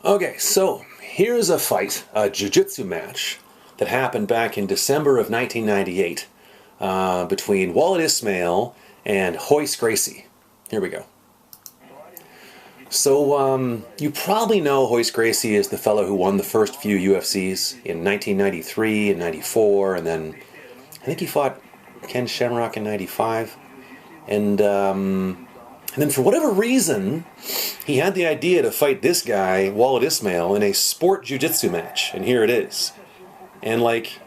Okay, so here's a fight, a Jiu Jitsu match that happened back in December of 1998 between Wallid Ismail and Royce Gracie. Here we go. So you probably know Royce Gracie is the fellow who won the first few UFCs in 1993 and 94, and then I think he fought Ken Shamrock in 95. And then for whatever reason, he had the idea to fight this guy, Wallid Ismail, in a sport jiu-jitsu match. And here it is. And like,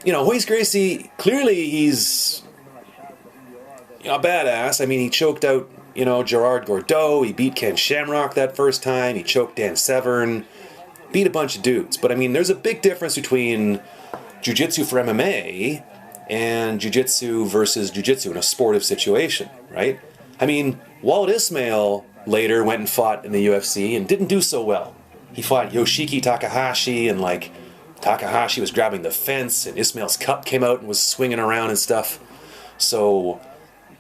Royce Gracie, clearly he's a badass. I mean, he choked out, Gerard Gordeau. He beat Ken Shamrock that first time. He choked Dan Severn. Beat a bunch of dudes. But I mean, there's a big difference between jiu-jitsu for MMA and jiu-jitsu versus jiu-jitsu in a sportive situation, right? I mean, Wallid Ismail later went and fought in the UFC and didn't do so well. He fought Yoshiki Takahashi, and like Takahashi was grabbing the fence and Ismail's cup came out and was swinging around and stuff. So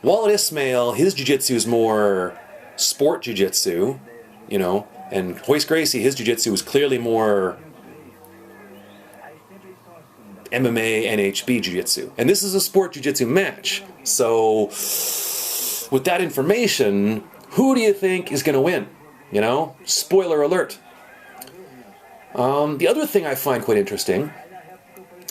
Wallid Ismail, his jiu-jitsu is more sport jiu-jitsu, and Royce Gracie, his jiu-jitsu is clearly more MMA, NHB jiu-jitsu. And this is a sport jiu-jitsu match. So with that information, who do you think is going to win? Spoiler alert. The other thing I find quite interesting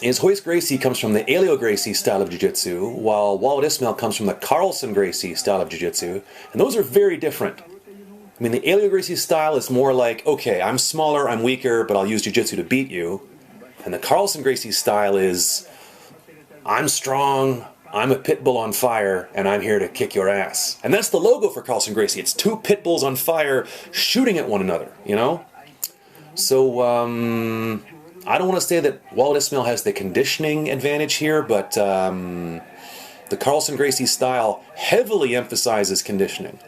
is Royce Gracie comes from the Helio Gracie style of jiu-jitsu, while Wallid Ismail comes from the Carlson Gracie style of jiu-jitsu. And those are very different. I mean, the Helio Gracie style is more like, okay, I'm smaller, I'm weaker, but I'll use jiu-jitsu to beat you. And the Carlson Gracie style is, I'm strong, I'm a pit bull on fire, and I'm here to kick your ass. And that's the logo for Carlson Gracie. It's two pit bulls on fire shooting at one another, So, I don't want to say that Wallid Ismail has the conditioning advantage here, but the Carlson Gracie style heavily emphasizes conditioning.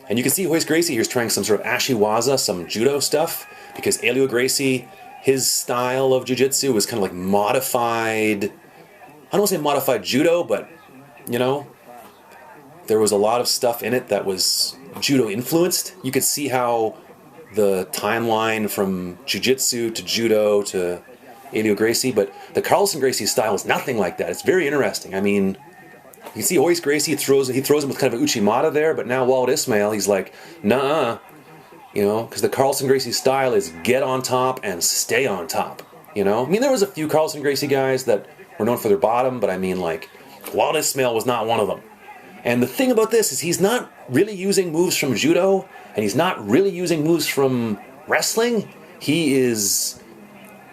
And you can see Royce Gracie here is trying some sort of ashiwaza, some judo stuff, because Helio Gracie, his style of jiu-jitsu was kind of like modified, I don't want to say modified judo, but, there was a lot of stuff in it that was judo influenced. You could see how the timeline from jiu-jitsu to judo to Helio Gracie, but the Carlson Gracie style is nothing like that. It's very interesting. I mean, you can see Royce Gracie throws him with kind of an uchimata there, but now Wallid Ismail, he's like, nah, because the Carlson Gracie style is get on top and stay on top, I mean, there was a few Carlson Gracie guys that were known for their bottom, but I mean, like, Wallid Ismail was not one of them. And the thing about this is he's not really using moves from judo, and he's not really using moves from wrestling. He is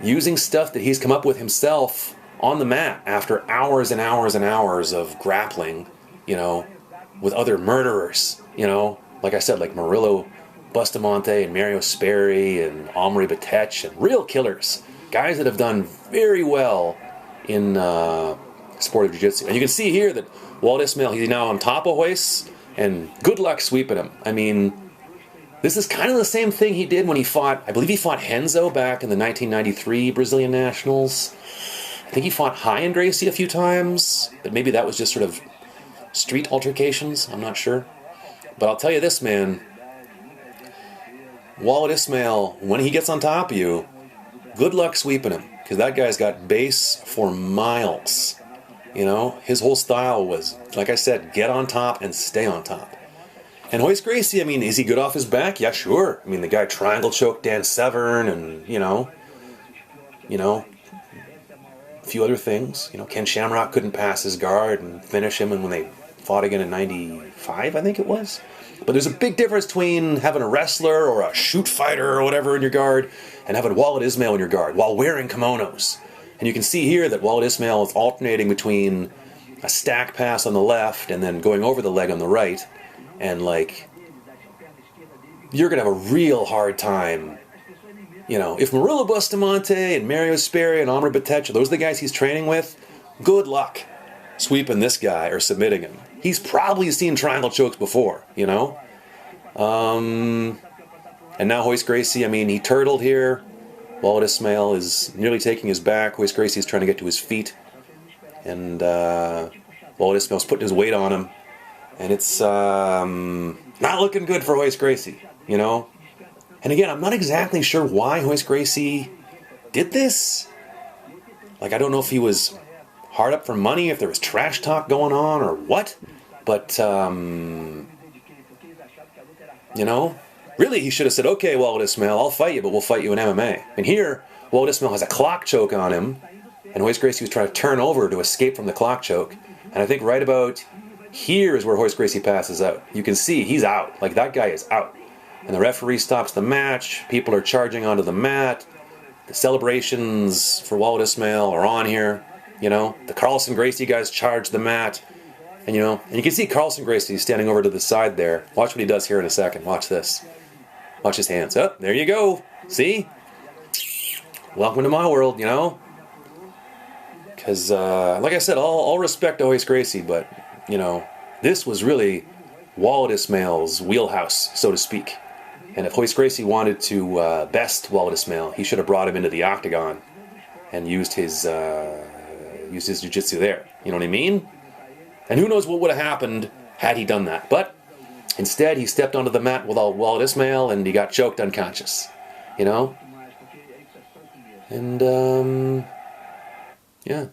using stuff that he's come up with himself on the mat after hours and hours and hours of grappling, with other murderers, like I said, like Murillo Bustamante and Mario Sperry and Omri Batech, and real killers, guys that have done very well in sport jiu-jitsu. And you can see here that Wallid Ismail, he's now on top of Royce, and good luck sweeping him. I mean, this is kind of the same thing he did when he fought, I believe he fought Renzo back in the 1993 Brazilian Nationals. I think he fought Ryan Gracie a few times, but maybe that was just sort of street altercations, I'm not sure. But I'll tell you this, man, Wallid Ismail, when he gets on top of you, good luck sweeping him, because that guy's got base for miles. His whole style was, like I said, get on top and stay on top. And Royce Gracie, I mean, is he good off his back? Yeah, sure. I mean, the guy triangle choked Dan Severn and, a few other things. Ken Shamrock couldn't pass his guard and finish him, and when they fought again in 95, I think it was. But there's a big difference between having a wrestler or a shoot fighter or whatever in your guard and having Wallid Ismail in your guard while wearing kimonos. And you can see here that Wallid Ismail is alternating between a stack pass on the left and then going over the leg on the right. And, like, you're going to have a real hard time. If Murillo Bustamante and Mario Sperry and Omri Batech, those are the guys he's training with, good luck sweeping this guy or submitting him. He's probably seen triangle chokes before, And now Royce Gracie, I mean, he turtled here. Wallid Ismail is nearly taking his back. Royce Gracie is trying to get to his feet. And Wallid Ismail's putting his weight on him. And it's not looking good for Royce Gracie. you know? And again, I'm not exactly sure why Royce Gracie did this. Like, I don't know if he was hard up for money, if there was trash talk going on, or what. But, you know, really he should have said, okay, Wallid Ismail, I'll fight you, but we'll fight you in MMA. And here, Wallid Ismail has a clock choke on him, and Royce Gracie was trying to turn over to escape from the clock choke. And I think right about here is where Royce Gracie passes out. You can see he's out. Like, that guy is out. And the referee stops the match. People are charging onto the mat. The celebrations for Wallid Ismail are on here. You know, the Carlson Gracie guys charge the mat. And, you know, and you can see Carlson Gracie standing over to the side there. Watch what he does here in a second. Watch this. Watch his hands. Oh, there you go. See? Welcome to my world, you know? Because, like I said, all respect to Royce Gracie, but, you know, this was really Wallid Ismail's wheelhouse, so to speak. And if Royce Gracie wanted to best Wallid Ismail, he should have brought him into the octagon and used his jiu-jitsu there. You know what I mean? And who knows what would have happened had he done that. But instead, he stepped onto the mat with Wallid Ismail and he got choked unconscious. You know? And, yeah.